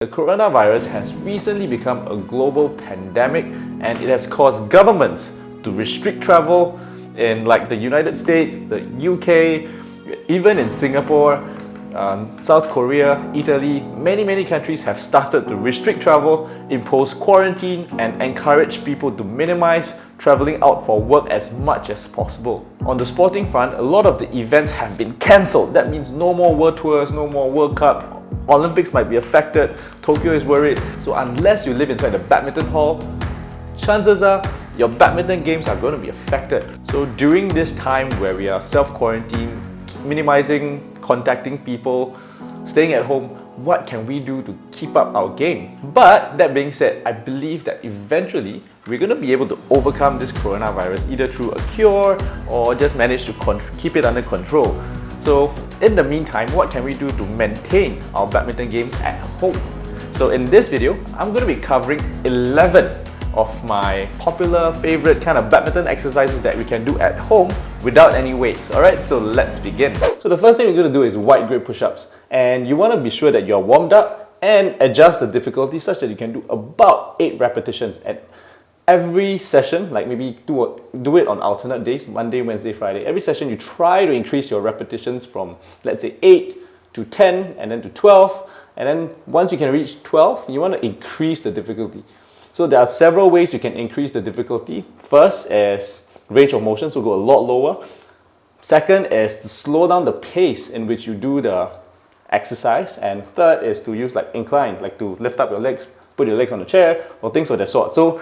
The coronavirus has recently become a global pandemic, and it has caused governments to restrict travel in like the United States, the UK, even in Singapore, South Korea, Italy. Many countries have started to restrict travel, impose quarantine, and encourage people to minimize traveling out for work as much as possible. On the sporting front, a lot of the events have been cancelled. That means no more World Tours, no more World Cup. Olympics might be affected, Tokyo is worried. So unless you live inside the badminton hall, chances are your badminton games are going to be affected. So during this time where we are self-quarantined, minimizing contacting people, staying at home, what can we do to keep up our game? But that being said, I believe that eventually we're going to be able to overcome this coronavirus either through a cure or just manage to keep it under control. So in the meantime, what can we do to maintain our badminton games at home? So in this video, I'm going to be covering 11 of my popular favorite kind of badminton exercises that we can do at home without any weights. Alright, so let's begin. So the first thing we're going to do is wide grip push-ups, and you want to be sure that you're warmed up and adjust the difficulty such that you can do about 8 repetitions at every session. Like maybe do it on alternate days, Monday, Wednesday, Friday. Every session you try to increase your repetitions from, let's say, 8 to 10 and then to 12, and then once you can reach 12, you want to increase the difficulty. So there are several ways you can increase the difficulty. First is range of motion, so go a lot lower. Second is to slow down the pace in which you do the exercise, and third is to use like incline, like to lift up your legs, put your legs on the chair or things of that sort. So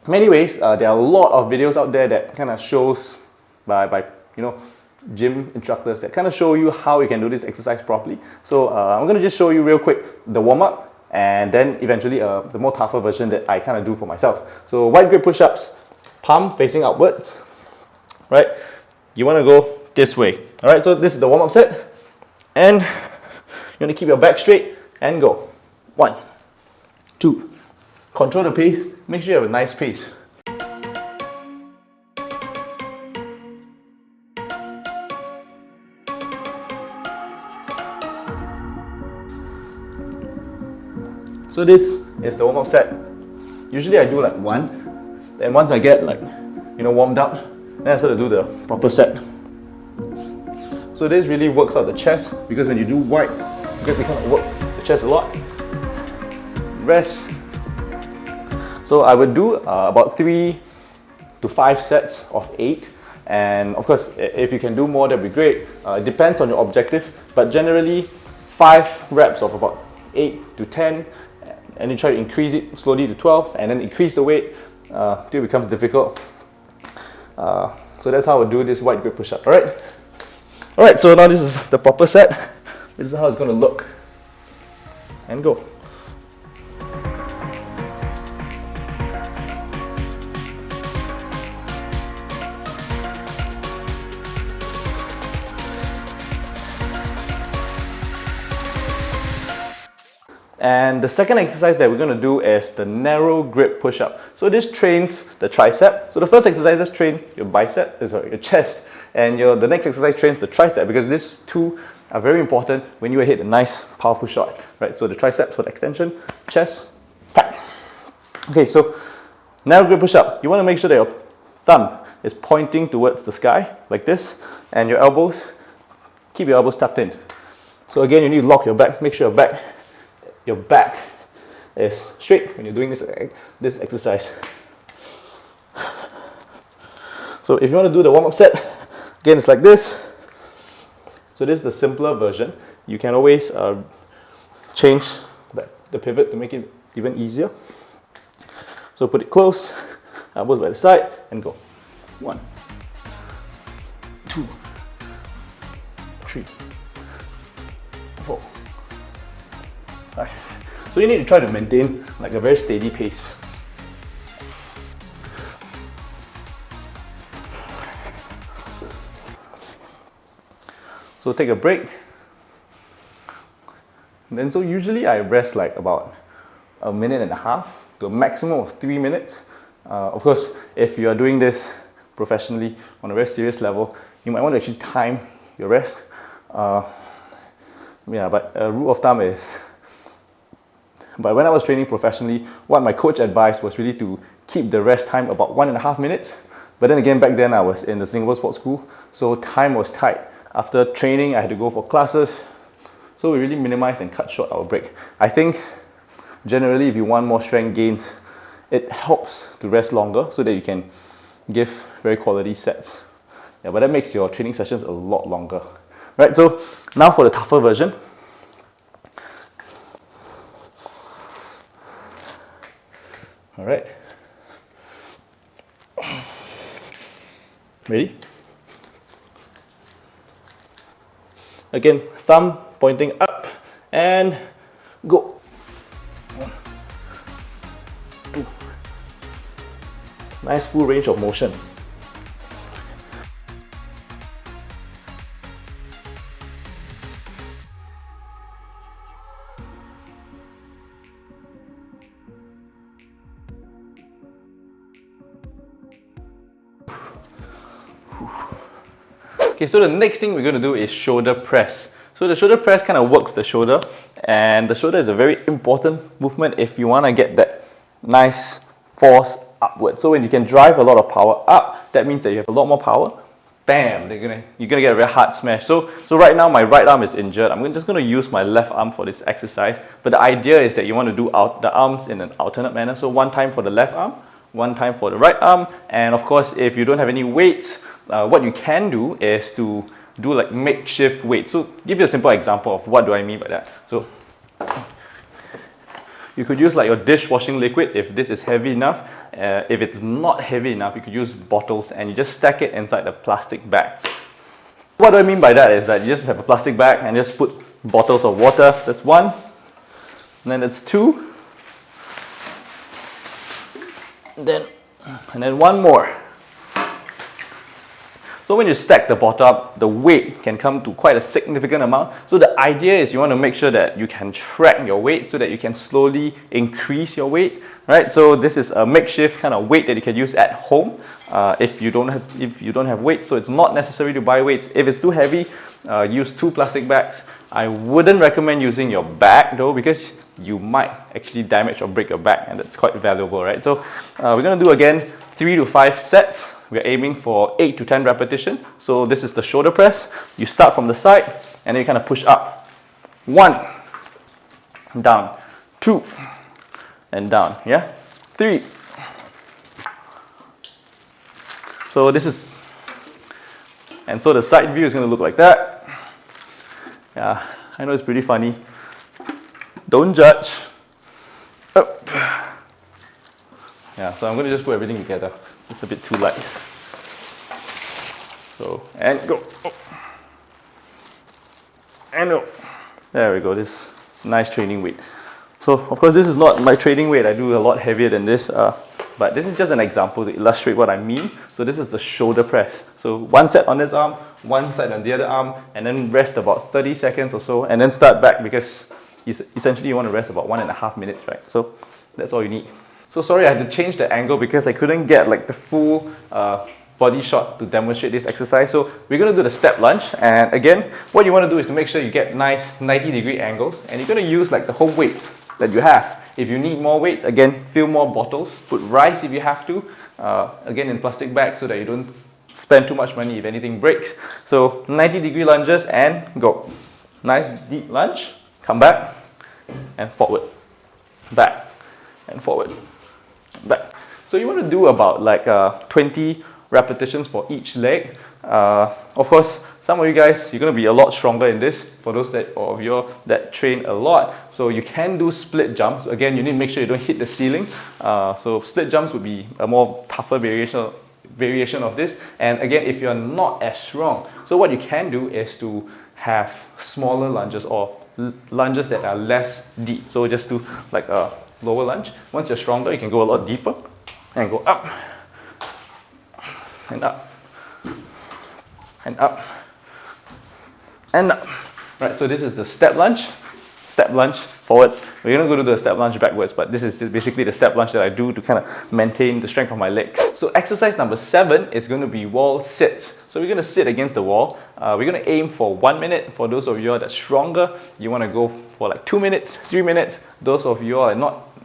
many ways, there are a lot of videos out there that kind of shows by gym instructors that kind of show you how you can do this exercise properly. So I'm going to just show you real quick the warm-up, and then eventually the more tougher version that I kind of do for myself. So wide grip push-ups, palm facing upwards, right? You want to go this way. All right, so this is the warm-up set, and you want to keep your back straight and go. 1, 2. Control the pace, make sure you have a nice pace. So this is the warm-up set. Usually I do like 1, then once I get like, warmed up, then I start to do the proper set. So this really works out the chest, because when you do wide, you get to kind of work the chest a lot. Rest. So I would do about 3 to 5 sets of 8, and of course if you can do more, that'd be great. It depends on your objective, but generally 5 reps of about 8 to 10, and you try to increase it slowly to 12, and then increase the weight till it becomes difficult. So that's how I would do this wide grip push-up. Alright, so now this is the proper set. This is how it's going to look, and go. And the second exercise that we're going to do is the narrow grip push-up. So this trains the tricep. So the first exercise just train your bicep, your chest, and the next exercise trains the tricep, because these two are very important when you hit a nice powerful shot, right? So the triceps for the extension, chest, pat. Okay, so narrow grip push-up. You want to make sure that your thumb is pointing towards the sky like this, and your elbows, keep your elbows tucked in. So again, you need to lock your back. Make sure your back is straight when you're doing this exercise. So if you want to do the warm-up set, again it's like this. So this is the simpler version. You can always change the pivot to make it even easier. So put it close, elbows by the side, and go. 1, 2, 3, 4. So you need to try to maintain like a very steady pace. So take a break. And then so usually I rest like about 1.5 minutes to a maximum of 3 minutes. Of course, if you are doing this professionally on a very serious level, you might want to actually time your rest. Yeah, but a rule of thumb is But when I was training professionally, what my coach advised was really to keep the rest time about 1.5 minutes. But then again, back then I was in the Singapore Sports School, so time was tight. After training, I had to go for classes, so we really minimized and cut short our break. I think generally, if you want more strength gains, it helps to rest longer so that you can give very quality sets. Yeah, but that makes your training sessions a lot longer. Right, so now for the tougher version. All right. Ready? Again, thumb pointing up and go. 1, 2. Nice full range of motion. Okay, so the next thing we're going to do is shoulder press. So the shoulder press kind of works the shoulder, and the shoulder is a very important movement if you want to get that nice force upward. So when you can drive a lot of power up, that means that you have a lot more power. Bam! You're gonna get a very hard smash. So right now my right arm is injured. I'm just going to use my left arm for this exercise. But the idea is that you want to do the arms in an alternate manner. So one time for the left arm, one time for the right arm. And of course, if you don't have any weights, what you can do is to do like makeshift weights. So give you a simple example of what do I mean by that. So you could use like your dishwashing liquid if this is heavy enough. If it's not heavy enough, you could use bottles and you just stack it inside the plastic bag. What do I mean by that is that you just have a plastic bag and just put bottles of water. That's one. And then that's two. And then one more. So when you stack the bottle up, the weight can come to quite a significant amount. So the idea is you want to make sure that you can track your weight so that you can slowly increase your weight, right? So this is a makeshift kind of weight that you can use at home if you don't have weights. So it's not necessary to buy weights. If it's too heavy, use 2 plastic bags. I wouldn't recommend using your bag though, because you might actually damage or break your back, and that's quite valuable, right? So we're going to do again 3 to 5 sets. We're aiming for 8 to 10 repetitions. So this is the shoulder press. You start from the side and then you kind of push up. 1, down, 2, and down, yeah? 3. So this is, and so the side view is going to look like that. Yeah, I know it's pretty funny. Don't judge. Up. Yeah, so I'm going to just put everything together. It's a bit too light. So, and go. And go. There we go, this nice training weight. So, of course, this is not my training weight. I do a lot heavier than this. But this is just an example to illustrate what I mean. So this is the shoulder press. So one set on this arm, one set on the other arm, and then rest about 30 seconds or so, and then start back, because essentially you want to rest about 1.5 minutes, right? So that's all you need. So sorry, I had to change the angle because I couldn't get like the full body shot to demonstrate this exercise. So we're going to do the step lunge, and again, what you want to do is to make sure you get nice 90-degree angles, and you're going to use like the home weights that you have. If you need more weights, again, fill more bottles, put rice if you have to, again in plastic bags so that you don't spend too much money if anything breaks. So 90-degree lunges and go. Nice deep lunge, come back and forward, back and forward, back. So you want to do about like 20 repetitions for each leg. Of course, some of you guys, you're going to be a lot stronger in this, for those of you that train a lot. So you can do split jumps. Again, you need to make sure you don't hit the ceiling. So split jumps would be a more tougher variation of this. And again, if you're not as strong, so what you can do is to have smaller lunges or lunges that are less deep. So just do like a lower lunge. Once you're stronger, you can go a lot deeper and go up and up and up and up. Right, so this is the step lunge forward. We're going to go to the step lunge backwards, but this is basically the step lunge that I do to kind of maintain the strength of my legs. So exercise number 7 is going to be wall sits. So we're going to sit against the wall. We're going to aim for 1 minute. For those of you that's stronger, you want to go for like 2 minutes, 3 minutes, those of you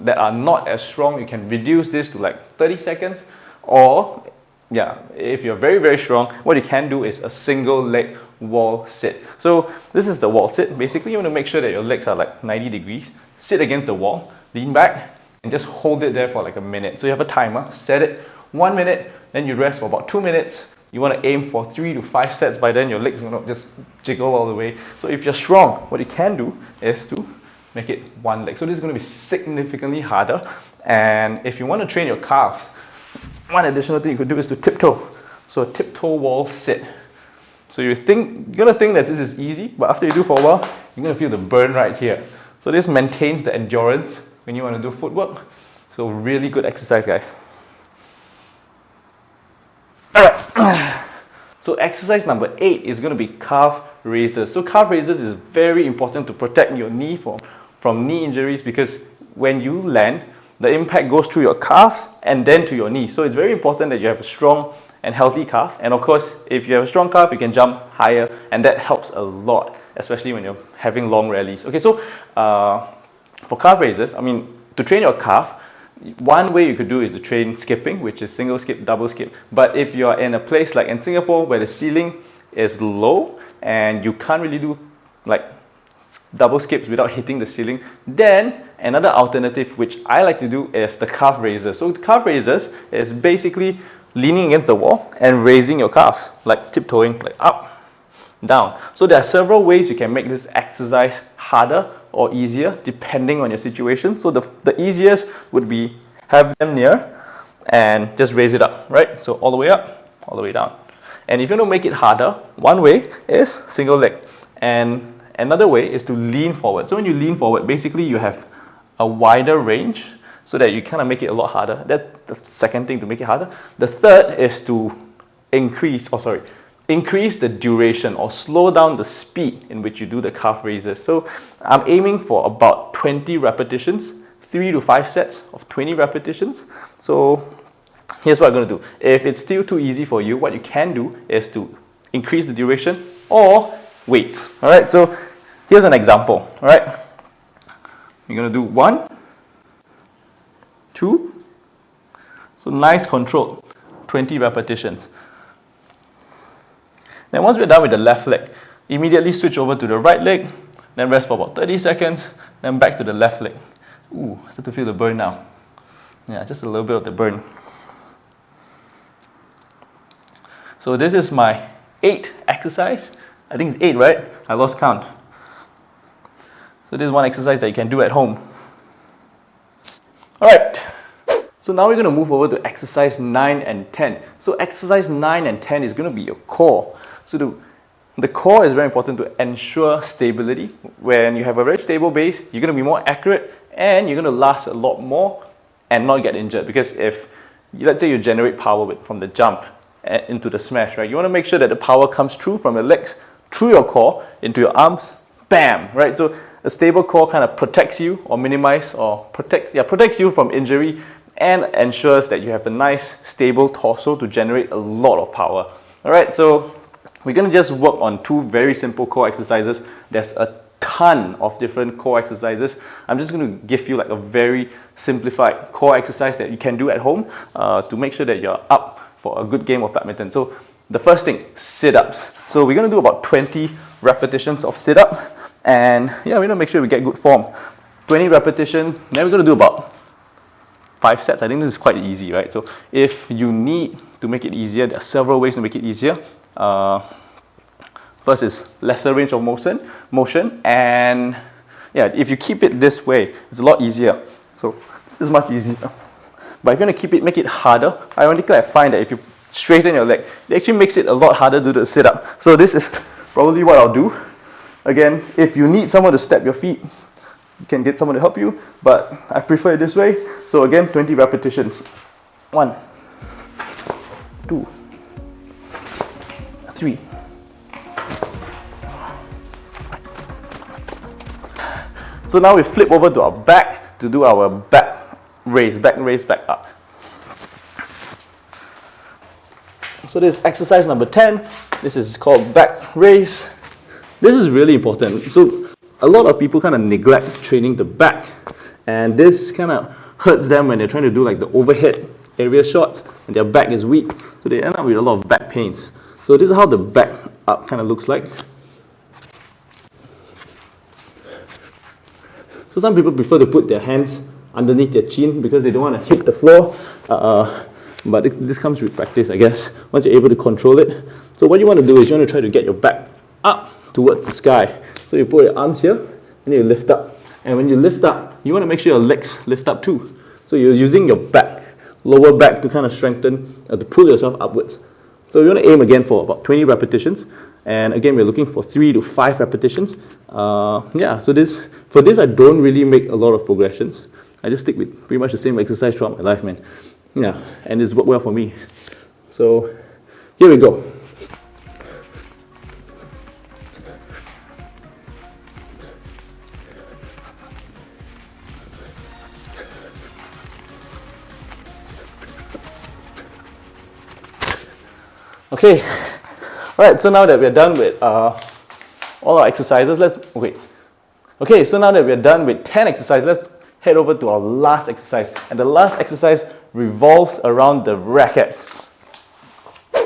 that are not as strong, you can reduce this to like 30 seconds. Or, yeah, if you're very, very strong, what you can do is a single leg wall sit. So this is the wall sit. Basically, you want to make sure that your legs are like 90 degrees. Sit against the wall, lean back, and just hold it there for like a minute. So you have a timer, set it 1 minute, then you rest for about 2 minutes. You want to aim for 3 to 5 sets. By then your legs will not just jiggle all the way. So if you're strong, what you can do is to make it one leg. So this is going to be significantly harder. And if you want to train your calves, one additional thing you could do is to tiptoe. So a tiptoe wall sit. So you're going to think that this is easy, but after you do for a while, you're going to feel the burn right here. So this maintains the endurance when you want to do footwork. So really good exercise, guys. Alright, so exercise number 8 is going to be calf raises. So calf raises is very important to protect your knee from knee injuries, because when you land, the impact goes through your calves and then to your knee. So it's very important that you have a strong and healthy calf. And of course, if you have a strong calf, you can jump higher, and that helps a lot, especially when you're having long rallies. Okay, so for calf raises, to train your calf, one way you could do is to train skipping, which is single skip, double skip. But if you're in a place like in Singapore where the ceiling is low and you can't really do like double skips without hitting the ceiling, then another alternative which I like to do is the calf raises. So the calf raises is basically leaning against the wall and raising your calves, like tiptoeing, like up, down. So there are several ways you can make this exercise harder or easier depending on your situation. So the easiest would be have them near and just raise it up, right? So all the way up, all the way down. And if you want to make it harder, one way is single leg, and another way is to lean forward. So when you lean forward, basically you have a wider range so that you kind of make it a lot harder. That's the second thing to make it harder. The third is to increase the duration or slow down the speed in which you do the calf raises. So I'm aiming for about 20 repetitions, 3 to 5 sets of 20 repetitions. So here's what I'm going to do. If it's still too easy for you, what you can do is to increase the duration or wait. All right, so here's an example. All right, you're going to do 1, 2, so nice control, 20 repetitions. Then once we're done with the left leg, immediately switch over to the right leg, then rest for about 30 seconds, then back to the left leg. Ooh, I start to feel the burn now. Yeah, just a little bit of the burn. So this is my 8th exercise. I think it's 8, right? I lost count. So this is one exercise that you can do at home. Alright, so now we're going to move over to exercise 9 and 10. So exercise 9 and 10 is going to be your core. So the core is very important to ensure stability. When you have a very stable base, you're going to be more accurate and you're going to last a lot more and not get injured. Because if, let's say you generate power from the jump into the smash, right? You want to make sure that the power comes through from your legs, through your core, into your arms, bam, right? So a stable core kind of protects you or protects you from injury and ensures that you have a nice stable torso to generate a lot of power. All right, so we're going to just work on 2 very simple core exercises. There's a ton of different core exercises. I'm just going to give you like a very simplified core exercise that you can do at home to make sure that you're up for a good game of badminton. So the first thing, sit-ups. So we're going to do about 20 repetitions of sit-up, and yeah, we're going to make sure we get good form. 20 repetitions, then we're going to do about 5 sets. I think this is quite easy, right? So if you need to make it easier, there are several ways to make it easier. First is lesser range of motion, and yeah, if you keep it this way, it's a lot easier. So this is much easier. But if you want to make it harder, ironically I find that if you straighten your leg, it actually makes it a lot harder to do the sit-up. So this is probably what I'll do. Again, if you need someone to step your feet, you can get someone to help you, but I prefer it this way. So again, 20 repetitions. 1, 2, 3. So now we flip over to our back to do our back raise, back up. So this is exercise number 10. This is called back raise. This is really important. So a lot of people kind of neglect training the back, And this kind of hurts them when they're trying to do like the overhead area shots and their back is weak, so they end up with a lot of back pains. So this is how the back up kind of looks like. So some people prefer to put their hands underneath their chin because they don't want to hit the floor, but this comes with practice, I guess, once you're able to control it. So what you want to do is you want to try to get your back up towards the sky. So you put your arms here and you lift up, and when you lift up, you want to make sure your legs lift up too. So you're using your back, lower back, to kind of strengthen, to pull yourself upwards. So you want to aim again for about 20 repetitions, and again we're looking for 3 to 5 repetitions. Yeah, so for this I don't really make a lot of progressions. I just stick with pretty much the same exercise throughout my life, man. Yeah, and it's worked well for me. So here we go. Okay, alright, so now that we're done with all our exercises, Okay, so now that we're done with 10 exercises, let's head over to our last exercise. And the last exercise revolves around the racket.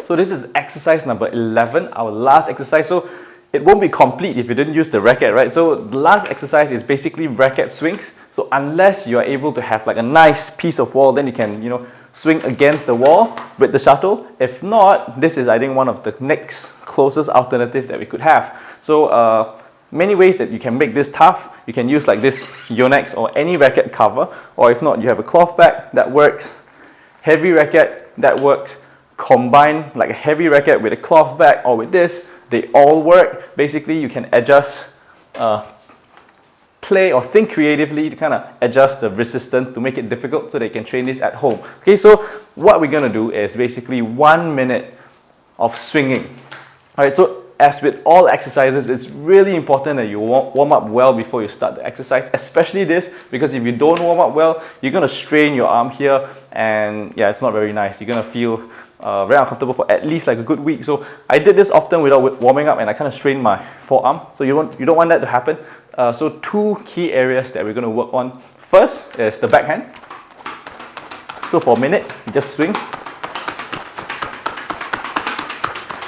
So this is exercise number 11, our last exercise. So it won't be complete if you didn't use the racket, right? So the last exercise is basically racket swings. So unless you are able to have like a nice piece of wall, then you can, swing against the wall with the shuttle. If not, this is, I think, one of the next closest alternative that we could have. So many ways that you can make this tough. You can use like this Yonex or any racket cover, or if not, you have a cloth bag that works, heavy racket that works, combine like a heavy racket with a cloth bag or with this, they all work. Basically, you can adjust, play or think creatively to kind of adjust the resistance to make it difficult so they can train this at home. Okay, so what we're going to do is basically 1 minute of swinging. Alright, so as with all exercises, it's really important that you warm up well before you start the exercise, especially this, because if you don't warm up well, you're going to strain your arm here, and yeah, it's not very nice. You're going to feel very uncomfortable for at least like a good week. So I did this often without warming up, and I kind of strained my forearm. So you don't want that to happen. So 2 key areas that we're going to work on. First is the backhand. So for a minute, you just swing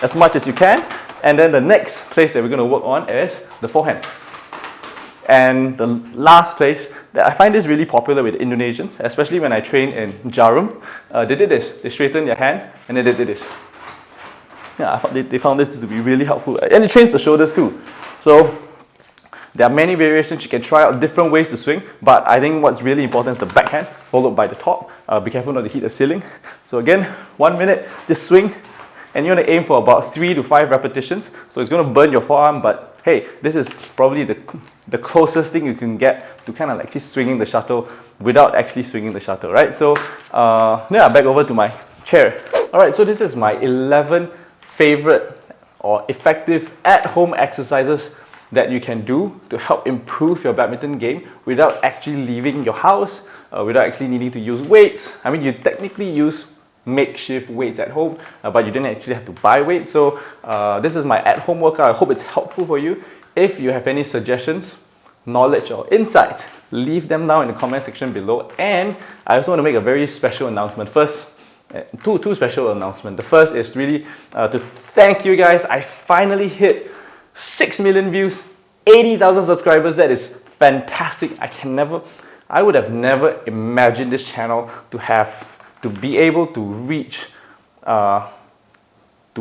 as much as you can. And then the next place that we're going to work on is the forehand. And the last place, that I find this really popular with Indonesians, especially when I train in Jarum. They did this. They straightened their hand and then they did this. Yeah, they found this to be really helpful. And it trains the shoulders too. So there are many variations. You can try out different ways to swing, but I think what's really important is the backhand, followed by the top. Be careful not to hit the ceiling. So again, 1 minute, just swing. And you want to aim for about 3 to 5 repetitions. So it's going to burn your forearm, but hey, this is probably the closest thing you can get to kind of like just swinging the shuttle without actually swinging the shuttle, right? So yeah, back over to my chair. Alright, so this is my 11 favorite or effective at-home exercises that you can do to help improve your badminton game without actually leaving your house, without actually needing to use weights. I mean, you technically use makeshift weights at home, but you didn't actually have to buy weights. So this is my at-home workout. I hope it's helpful for you. If you have any suggestions, knowledge or insights, leave them down in the comment section below. And I also want to make a very special announcement. First, two special announcements. The first is really to thank you guys. I finally hit 6 million views, 80,000 subscribers. That is fantastic. I would have never imagined this channel to be able to reach to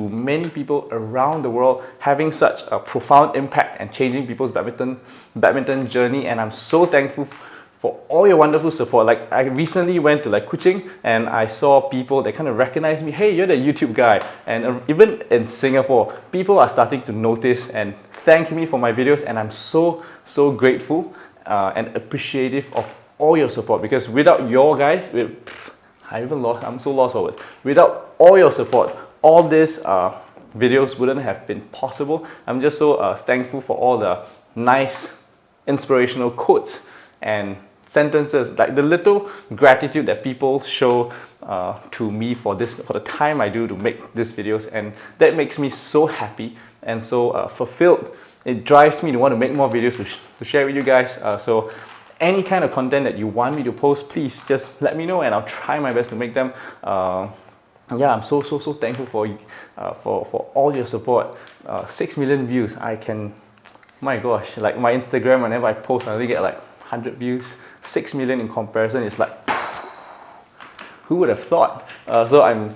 many people around the world, having such a profound impact and changing people's badminton journey. And I'm so thankful for all your wonderful support. Like, I recently went to like Kuching and I saw people that kind of recognized me. Hey, you're the YouTube guy. And even in Singapore, people are starting to notice and thank me for my videos, and I'm so grateful and appreciative of all your support, because without your guys, I'm so lost for words. Without all your support, all these videos wouldn't have been possible. I'm just so thankful for all the nice inspirational quotes and sentences, like the little gratitude that people show to me for the time I do to make these videos, and that makes me so happy and so fulfilled. It drives me to want to make more videos to share with you guys. So any kind of content that you want me to post, please just let me know and I'll try my best to make them. Yeah, I'm so thankful for all your support. 6 million views. My gosh, like my Instagram, whenever I post, I only get like 100 views. 6 million in comparison is like, who would have thought? So I'm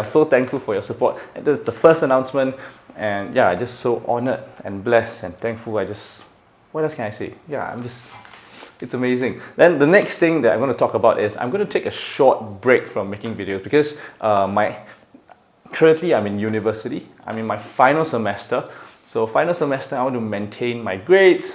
so thankful for your support. And this is the first announcement, and yeah, I'm just so honored and blessed and thankful. What else can I say? Yeah, it's amazing. Then the next thing that I'm going to talk about is I'm going to take a short break from making videos because currently I'm in university. I'm in my final semester. So final semester, I want to maintain my grades.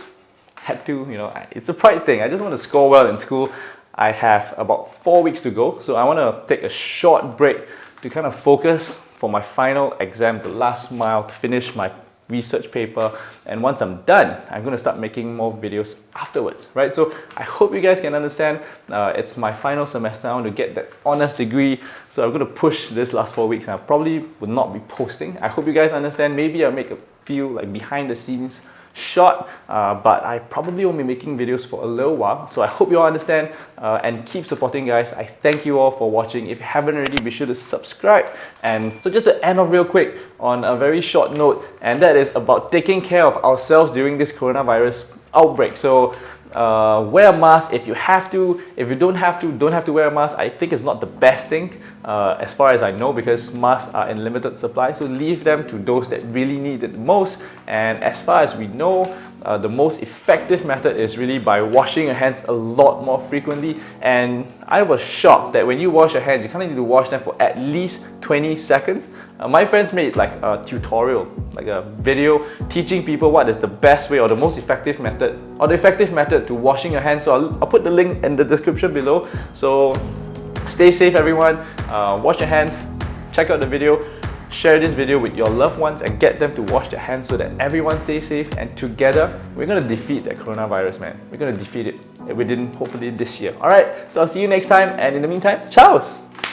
Had to, it's a pride thing. I just want to score well in school. I have about 4 weeks to go. So I want to take a short break to kind of focus for my final exam, the last mile, to finish my research paper. And once I'm done, I'm going to start making more videos afterwards, right? So I hope you guys can understand. It's my final semester. I want to get that honors degree. So I'm going to push this last 4 weeks, and I probably will not be posting. I hope you guys understand. Maybe I'll make a few like behind the scenes shot, but I probably won't be making videos for a little while. So I hope you all understand and keep supporting, guys. I thank you all for watching. If you haven't already, be sure to subscribe. And so just to end off real quick on a very short note, and that is about taking care of ourselves during this coronavirus outbreak. So wear a mask if you have to. If you don't have to wear a mask. I think it's not the best thing as far as I know, because masks are in limited supply, so leave them to those that really need it the most. And as far as we know, the most effective method is really by washing your hands a lot more frequently. And I was shocked that when you wash your hands, you kind of need to wash them for at least 20 seconds. My friends made like a tutorial, like a video teaching people what is the best way or the most effective method, or the effective method to washing your hands. So I'll put the link in the description below. So stay safe, everyone. Wash your hands, check out the video, share this video with your loved ones and get them to wash their hands so that everyone stays safe. And together, we're going to defeat that coronavirus, man. We're going to defeat it within hopefully this year. Alright, so I'll see you next time, and in the meantime, ciao!